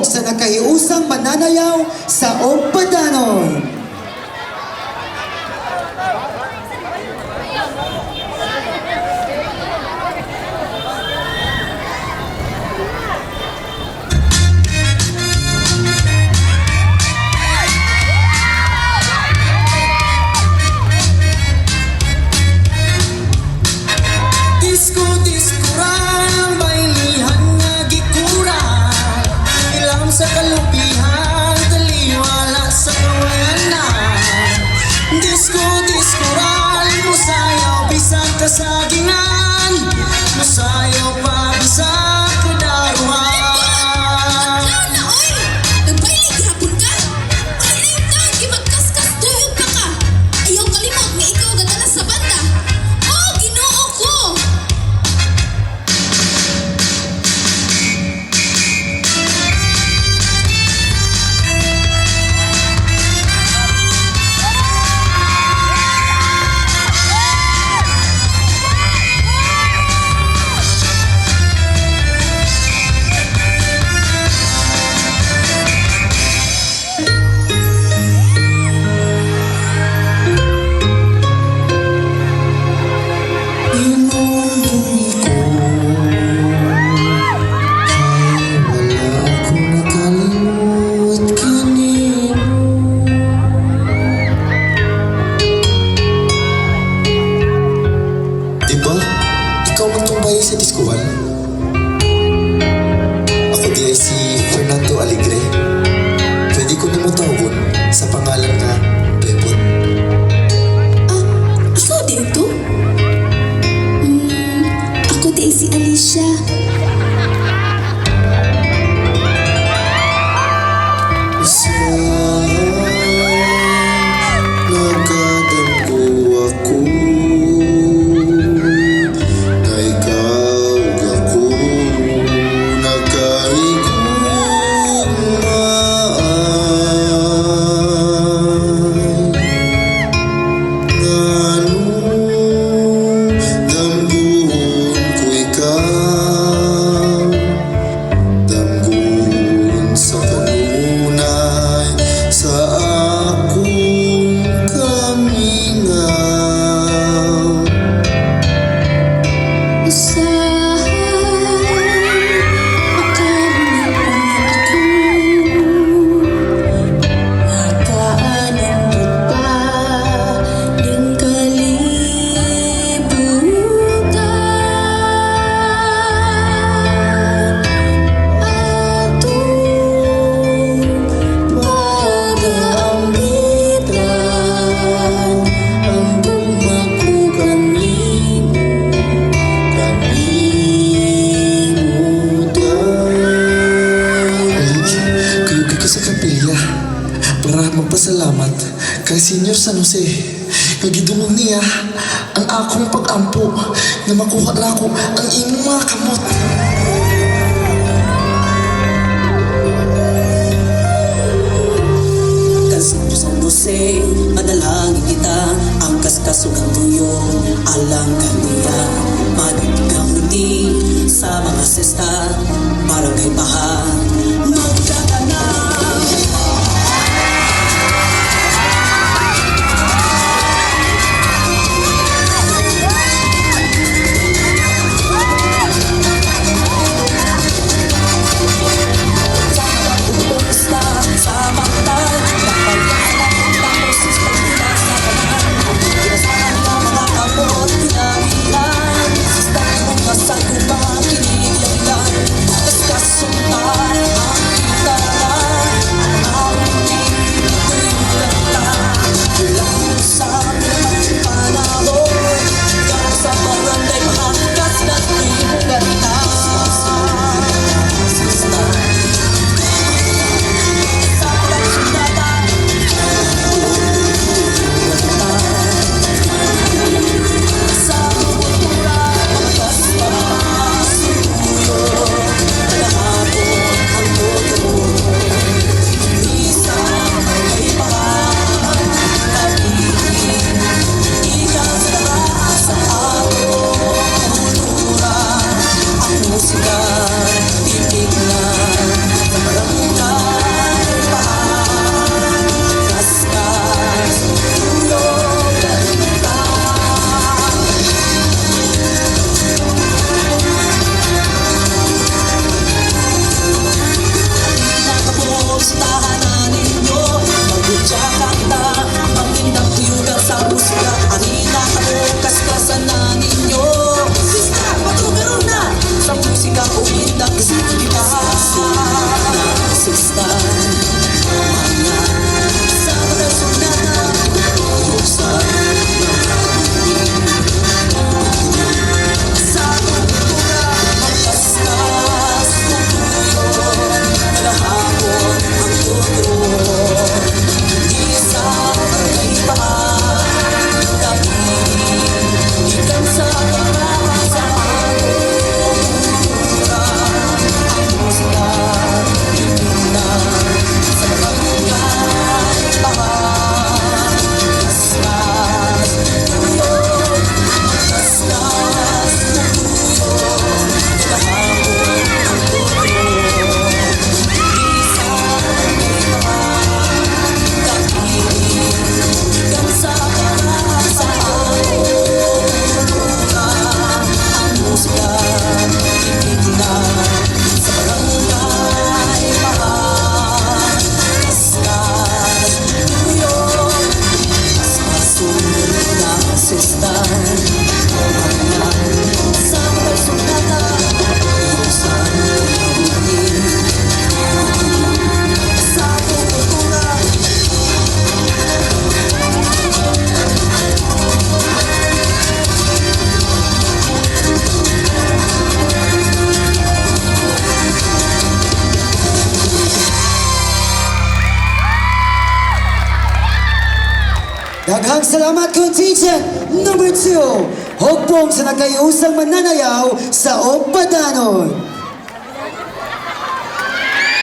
palihog sa nakahiusang mananayaw sa Ompadanon. Sa kalupihan, taliwala sa kawayanan. Disko-diskoral, musayaw bisag kasagingan, musayaw pa bisag kadaruhan. Nagpailig hapon ka? Ay, taon, gimagkaskas tuyod pa ka. Ayaw kalimot, nga ikaw gadala sa banda. Oh, ginoo ko! Diba? Ikaw man tumbay sa diskuhan. Ako di ay si Fernando Alegre. Pwede ko nimo tawgon sa pangalan nga Bebot. Ako dito? Ako di si Alicia. Nagkadamgo ako na ikaw ako nagkahigugmaan. Ngano dambuhon ko ikaw, dambuhon sa kanunay sa akong kamingaw. Usahay, makabulan ako. Nakaanan pa ng kalibutan. Atong pag-aambitan, ang bumakugan nimo Kayugi ko sa kapilya para magpasalamat kay Senior San Jose nga gidungog niya ang akong pag-ampo na makuha na ako ang imong mga kamot. Senior San Jose, madalangin kita ang kaskasugang tuyo alang kaniya. Maduggang hindi sa mga sesta, barangay baha, magkakanang. Sa baktal, napagyanan ang tamosis pagkita sa kanan. Pinasahan ka mga kapot, pinagilan. Sistang mong kasagupan, kinigilan. Kaskasuntan, Daghang salamat contingent number 2. Hugpong sa nagkayusang mananayaw sa Ompadanon.